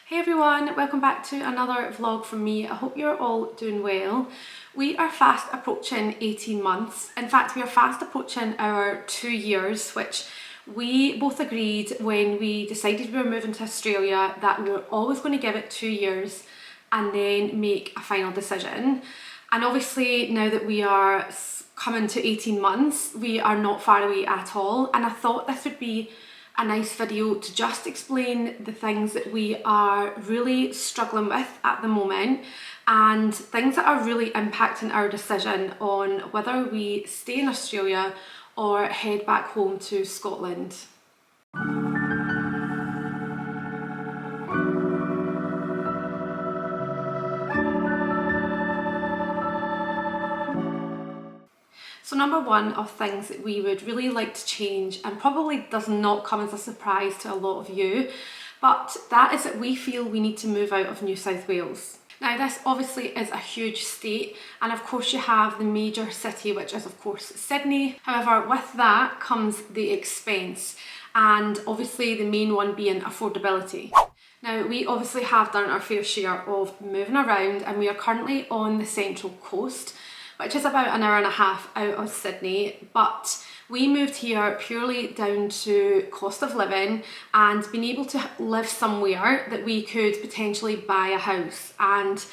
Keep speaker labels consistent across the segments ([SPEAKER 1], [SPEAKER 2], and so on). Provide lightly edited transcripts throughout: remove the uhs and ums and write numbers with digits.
[SPEAKER 1] Hey everyone, welcome back to another vlog from me. I hope you're all doing well. We are fast approaching 18 months. In fact, we are fast approaching our 2 years, which we both agreed when we decided we were moving to Australia that we were always going to give it 2 years and then make a final decision. And obviously now that we are coming to 18 months, we are not far away at all. And I thought this would be a nice video to just explain the things that we are really struggling with at the moment and things that are really impacting our decision on whether we stay in Australia or head back home to Scotland. So number one of things that we would really like to change, and probably does not come as a surprise to a lot of you, but that is that we feel we need to move out of New South Wales. Now this obviously is a huge state, and of course you have the major city, which is of course Sydney. However, with that comes the expense, and obviously the main one being affordability. Now we obviously have done our fair share of moving around, and we are currently on the Central Coast, which is about an hour and a half out of Sydney, but we moved here purely down to cost of living and being able to live somewhere that we could potentially buy a house. And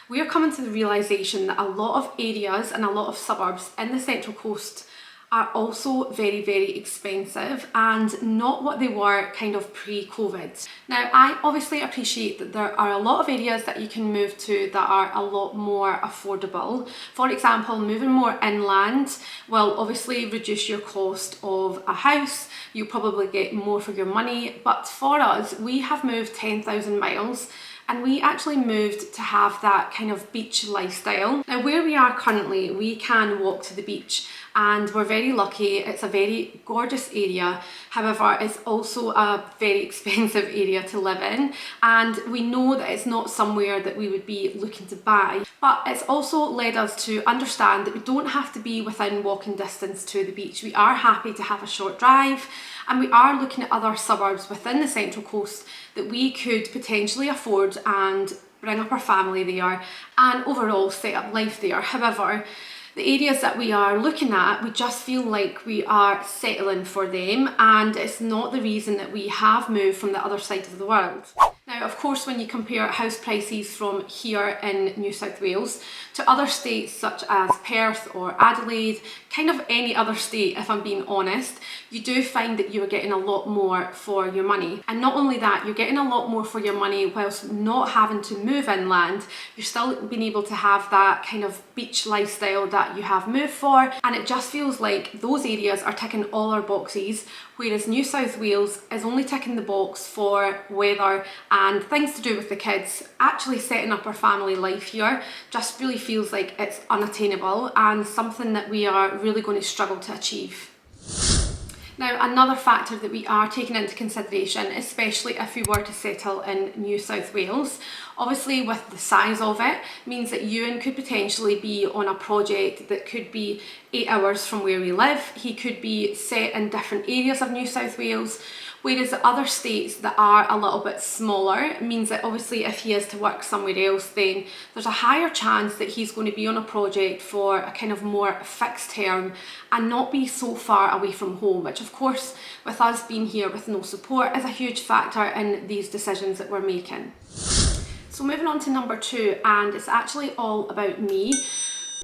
[SPEAKER 1] we are coming to the realisation that a lot of areas and a lot of suburbs in the Central Coast are also very, very expensive and not what they were kind of pre-COVID. Now, I obviously appreciate that there are a lot of areas that you can move to that are a lot more affordable. For example, moving more inland will obviously reduce your cost of a house. You'll probably get more for your money. But for us, we have moved 10,000 miles. And we actually moved to have that kind of beach lifestyle. Now where we are currently, we can walk to the beach and we're very lucky. It's a very gorgeous area. However, it's also a very expensive area to live in. And we know that it's not somewhere that we would be looking to buy. But it's also led us to understand that we don't have to be within walking distance to the beach. We are happy to have a short drive. And we are looking at other suburbs within the Central Coast that we could potentially afford and bring up our family there and overall set up life there. However, the areas that we are looking at, we just feel like we are settling for them, and it's not the reason that we have moved from the other side of the world. Now, of course, when you compare house prices from here in New South Wales to other states such as Perth or Adelaide, kind of any other state, if I'm being honest, you do find that you're getting a lot more for your money. And not only that, you're getting a lot more for your money whilst not having to move inland. You're still being able to have that kind of beach lifestyle that you have moved for. And it just feels like those areas are ticking all our boxes, whereas New South Wales is only ticking the box for weather and things to do with the kids. Actually setting up our family life here just really feels like it's unattainable and something that we are really going to struggle to achieve. Now, another factor that we are taking into consideration, especially if we were to settle in New South Wales, obviously with the size of it, means that Ewan could potentially be on a project that could be 8 hours from where we live. He could be set in different areas of New South Wales, whereas the other states that are a little bit smaller means that obviously if he is to work somewhere else, then there's a higher chance that he's going to be on a project for a kind of more fixed term and not be so far away from home, which of course with us being here with no support is a huge factor in these decisions that we're making. So moving on to number 2, and it's actually all about me.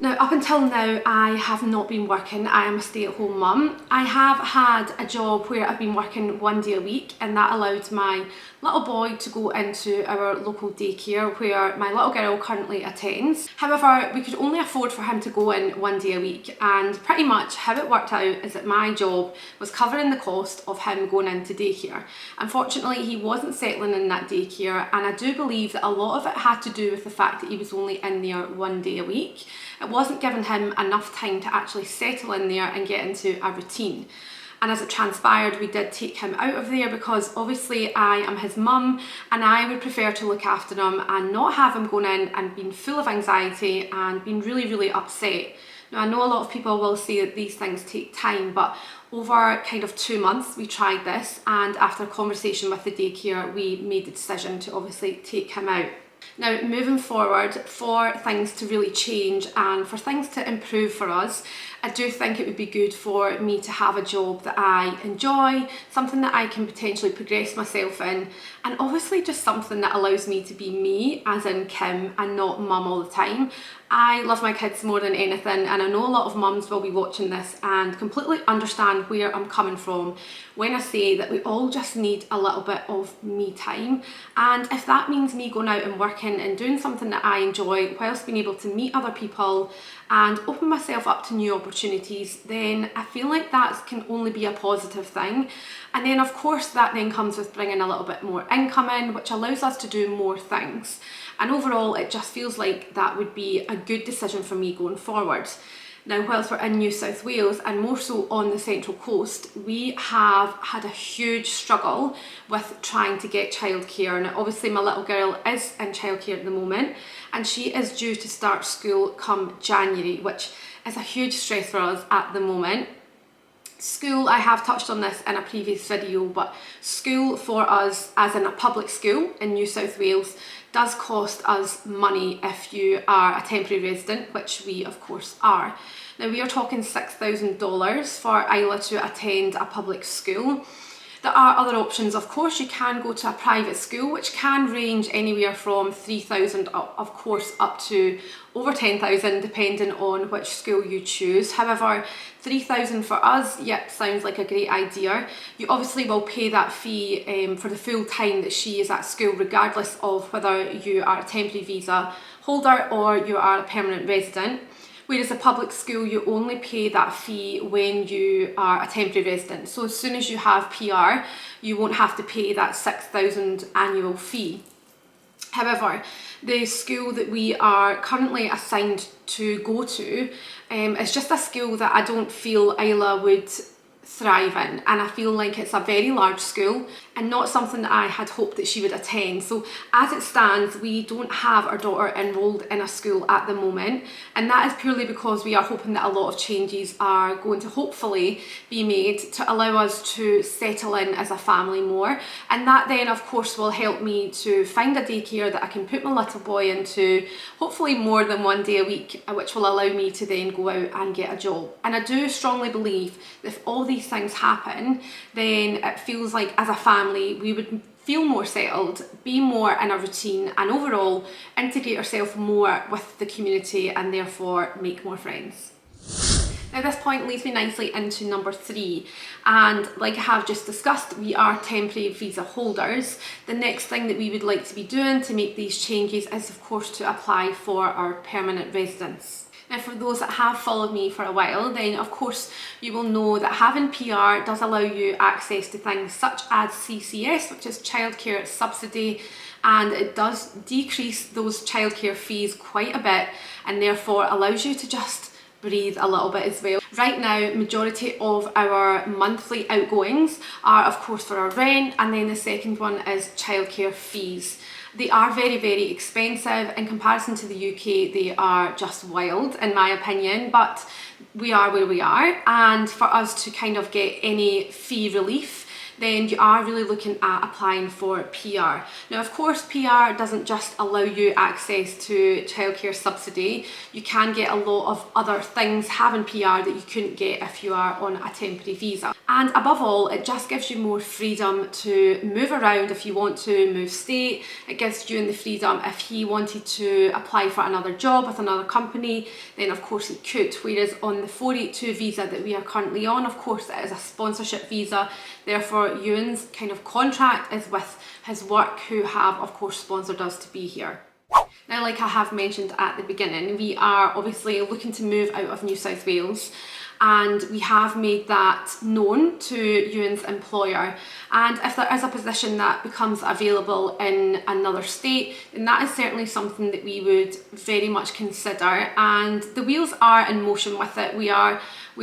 [SPEAKER 1] Now, up until now, I have not been working. I am a stay-at-home mum. I have had a job where I've been working 1 day a week, and that allowed my little boy to go into our local daycare where my little girl currently attends. However, we could only afford for him to go in 1 day a week, and pretty much how it worked out is that my job was covering the cost of him going into daycare. Unfortunately, he wasn't settling in that daycare, and I do believe that a lot of it had to do with the fact that he was only in there 1 day a week. It wasn't giving him enough time to actually settle in there and get into a routine. And as it transpired, we did take him out of there because obviously I am his mum and I would prefer to look after him and not have him going in and being full of anxiety and being really, really upset. Now, I know a lot of people will say that these things take time, but over kind of 2 months we tried this, and after a conversation with the daycare we made the decision to obviously take him out. Now, moving forward, for things to really change and for things to improve for us, I do think it would be good for me to have a job that I enjoy, something that I can potentially progress myself in, and obviously just something that allows me to be me, as in Kim, and not mum all the time. I love my kids more than anything, and I know a lot of mums will be watching this and completely understand where I'm coming from when I say that we all just need a little bit of me time. And if that means me going out and working and doing something that I enjoy whilst being able to meet other people and open myself up to new opportunities, then I feel like that can only be a positive thing. And then of course that then comes with bringing a little bit more income in, which allows us to do more things. And overall it just feels like that would be a good decision for me going forward. Now, whilst we're in New South Wales, and more so on the Central Coast, we have had a huge struggle with trying to get childcare. Now, obviously my little girl is in childcare at the moment, and she is due to start school come January, which is a huge stress for us at the moment. School, I have touched on this in a previous video, but school for us, as in a public school in New South Wales, does cost us money if you are a temporary resident, which we of course are. Now, we are talking $6,000 for Isla to attend a public school. There are other options, of course. You can go to a private school, which can range anywhere from $3,000 of course up to over $10,000 depending on which school you choose. However, $3,000 for us, yep, sounds like a great idea. You obviously will pay that fee for the full time that she is at school, regardless of whether you are a temporary visa holder or you are a permanent resident. Whereas a public school, you only pay that fee when you are a temporary resident. So as soon as you have PR, you won't have to pay that $6,000 annual fee. However, the school that we are currently assigned to go to is just a school that I don't feel Isla would thrive in, and I feel like it's a very large school and not something that I had hoped that she would attend. So as it stands, we don't have our daughter enrolled in a school at the moment, and that is purely because we are hoping that a lot of changes are going to hopefully be made to allow us to settle in as a family more, and that then of course will help me to find a daycare that I can put my little boy into, hopefully more than one day a week, which will allow me to then go out and get a job. And I do strongly believe that if all these things happen, then it feels like as a family we would feel more settled, be more in a routine, and overall integrate ourselves more with the community and therefore make more friends. Now, this point leads me nicely into number 3, and like I have just discussed, we are temporary visa holders. The next thing that we would like to be doing to make these changes is of course to apply for our permanent residence. Now, for those that have followed me for a while, then of course you will know that having PR does allow you access to things such as CCS, which is childcare subsidy, and it does decrease those childcare fees quite a bit, and therefore allows you to just breathe a little bit as well. Right now, majority of our monthly outgoings are of course for our rent, and then the second one is childcare fees. They are very, very expensive. In comparison to the UK, they are just wild in my opinion, but we are where we are, and for us to kind of get any fee relief, then you are really looking at applying for PR. Now, of course, PR doesn't just allow you access to childcare subsidy. You can get a lot of other things having PR that you couldn't get if you are on a temporary visa. And above all, it just gives you more freedom to move around if you want to move state. It gives you the freedom if he wanted to apply for another job with another company, then of course he could. Whereas on the 482 visa that we are currently on, of course it is a sponsorship visa, therefore Ewan's kind of contract is with his work, who have of course sponsored us to be here. Now, like I have mentioned at the beginning, we are obviously looking to move out of New South Wales, and we have made that known to Ewan's employer, and if there is a position that becomes available in another state, then that is certainly something that we would very much consider, and the wheels are in motion with it. We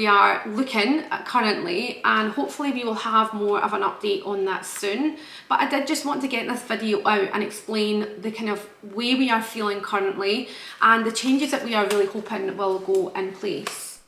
[SPEAKER 1] are looking currently, and hopefully we will have more of an update on that soon. But I did just want to get this video out and explain the kind of way we are feeling currently and the changes that we are really hoping will go in place.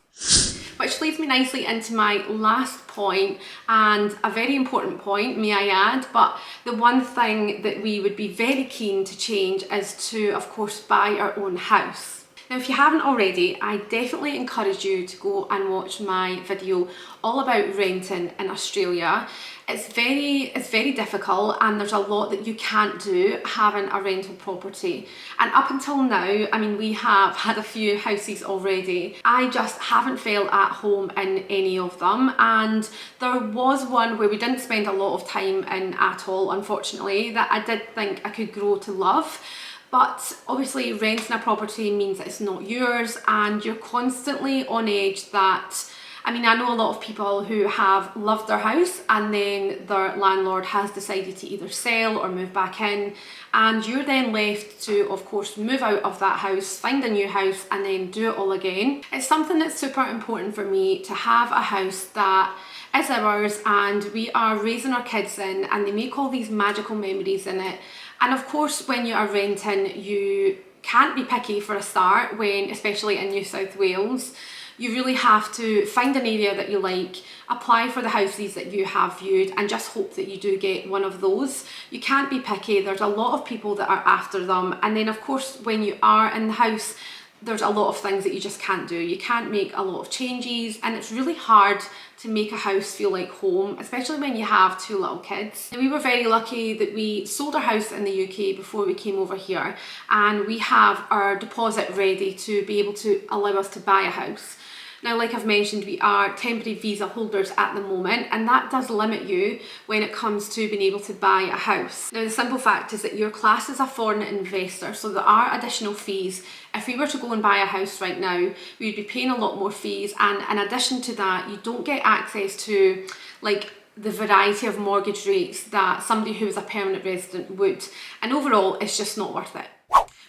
[SPEAKER 1] But Which leads me nicely into my last point, and a very important point, may I add, but the one thing that we would be very keen to change is to, of course, buy our own house. Now, if you haven't already, I definitely encourage you to go and watch my video all about renting in Australia. It's very difficult, and there's a lot that you can't do having a rental property. And up until now, I mean, we have had a few houses already. I just haven't felt at home in any of them, and there was one where we didn't spend a lot of time in at all, unfortunately, that I did think I could grow to love. But obviously renting a property means that it's not yours, and you're constantly on edge that, I mean, I know a lot of people who have loved their house and then their landlord has decided to either sell or move back in, and you're then left to, of course, move out of that house, find a new house, and then do it all again. It's something that's super important for me to have a house that is ours and we are raising our kids in, and they make all these magical memories in it. And of course, when you are renting, you can't be picky for a start, when, especially in New South Wales, you really have to find an area that you like, apply for the houses that you have viewed, and just hope that you do get one of those. You can't be picky, there's a lot of people that are after them. And then of course, when you are in the house, there's a lot of things that you just can't do. You can't make a lot of changes, and it's really hard to make a house feel like home, especially when you have two little kids. And we were very lucky that we sold our house in the UK before we came over here, and we have our deposit ready to be able to allow us to buy a house. Now, like I've mentioned, we are temporary visa holders at the moment, and that does limit you when it comes to being able to buy a house. Now, the simple fact is that you're classed as a foreign investor, so there are additional fees. If we were to go and buy a house right now, we would be paying a lot more fees, and in addition to that, you don't get access to like the variety of mortgage rates that somebody who is a permanent resident would. And overall, it's just not worth it.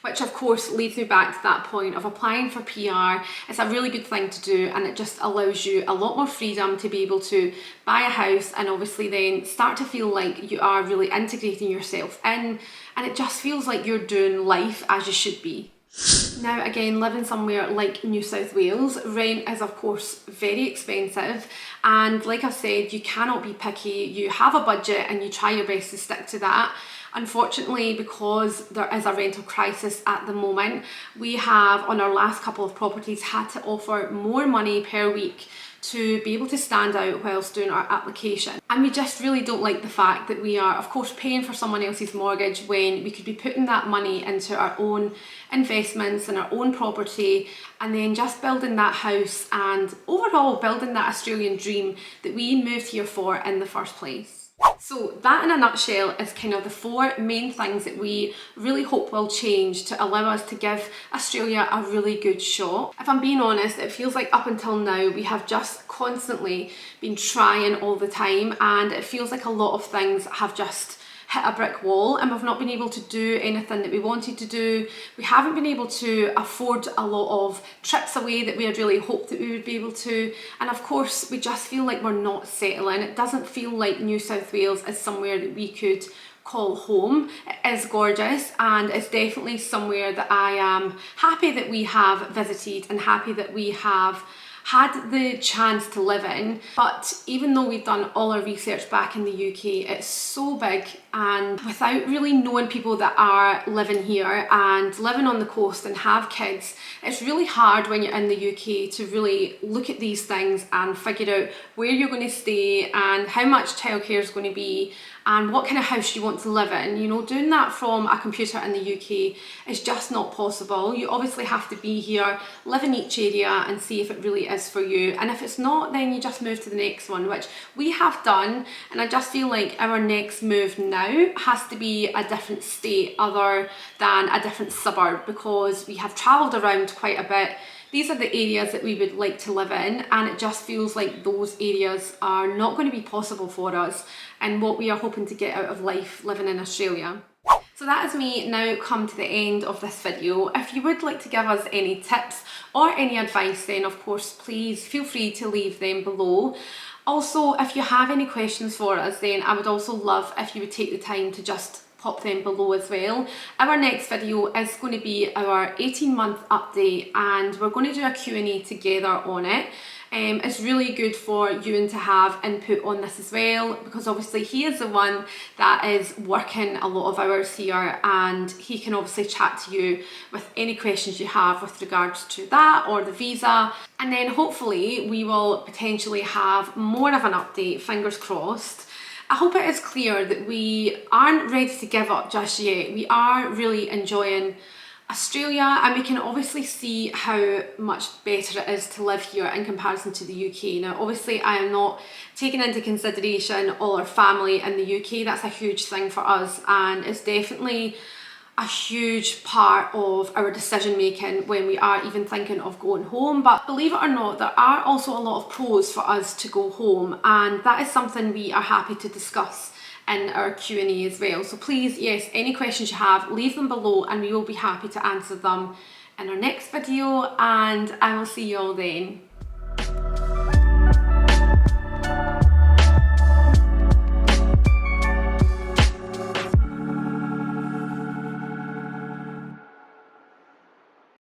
[SPEAKER 1] Which of course leads me back to that point of applying for PR. It's a really good thing to do, and it just allows you a lot more freedom to be able to buy a house and obviously then start to feel like you are really integrating yourself in, and it just feels like you're doing life as you should be. Now again, living somewhere like New South Wales, rent is of course very expensive, and like I said, you cannot be picky. You have a budget and you try your best to stick to that. Unfortunately, because there is a rental crisis at the moment, we have on our last couple of properties had to offer more money per week to be able to stand out whilst doing our application. And we just really don't like the fact that we are of course paying for someone else's mortgage when we could be putting that money into our own investments and our own property, and then just building that house and overall building that Australian dream that we moved here for in the first place. So that in a nutshell is kind of the four main things that we really hope will change to allow us to give Australia a really good shot. If I'm being honest, it feels like up until now we have just constantly been trying all the time, and it feels like a lot of things have just hit a brick wall, and we've not been able to do anything that we wanted to do. We haven't been able to afford a lot of trips away that we had really hoped that we would be able to, and of course we just feel like we're not settling. It doesn't feel like New South Wales is somewhere that we could call home. It is gorgeous, and it's definitely somewhere that I am happy that we have visited and happy that we have had the chance to live in. But even though we've done all our research back in the UK, it's so big, and without really knowing people that are living here and living on the coast and have kids, it's really hard when you're in the UK to really look at these things and figure out where you're going to stay and how much childcare is going to be and what kind of house you want to live in. You know, doing that from a computer in the UK is just not possible. You obviously have to be here, live in each area and see if it really is for you. And if it's not, then you just move to the next one, which we have done. And I just feel like our next move now has to be a different state other than a different suburb, because we have travelled around quite a bit. These are the areas that we would like to live in, and it just feels like those areas are not going to be possible for us and what we are hoping to get out of life living in Australia. So that is me now come to the end of this video. If you would like to give us any tips or any advice, then of course please feel free to leave them below. Also, if you have any questions for us, then I would also love if you would take the time to just pop them below as well. Our next video is going to be our 18-month update, and we're going to do a Q&A together on it. It's really good for Ewan to have input on this as well, because obviously he is the one that is working a lot of hours here, and he can obviously chat to you with any questions you have with regards to that or the visa. And then hopefully we will potentially have more of an update, fingers crossed. I hope it is clear that we aren't ready to give up just yet. We are really enjoying Australia, and we can obviously see how much better it is to live here in comparison to the UK. Now, obviously, I am not taking into consideration all our family in the UK. That's a huge thing for us, and it's definitely a huge part of our decision making when we are even thinking of going home. But believe it or not, there are also a lot of pros for us to go home, and that is something we are happy to discuss in our Q&A as well. So please, yes, any questions you have, leave them below and we will be happy to answer them in our next video, and I will see you all then.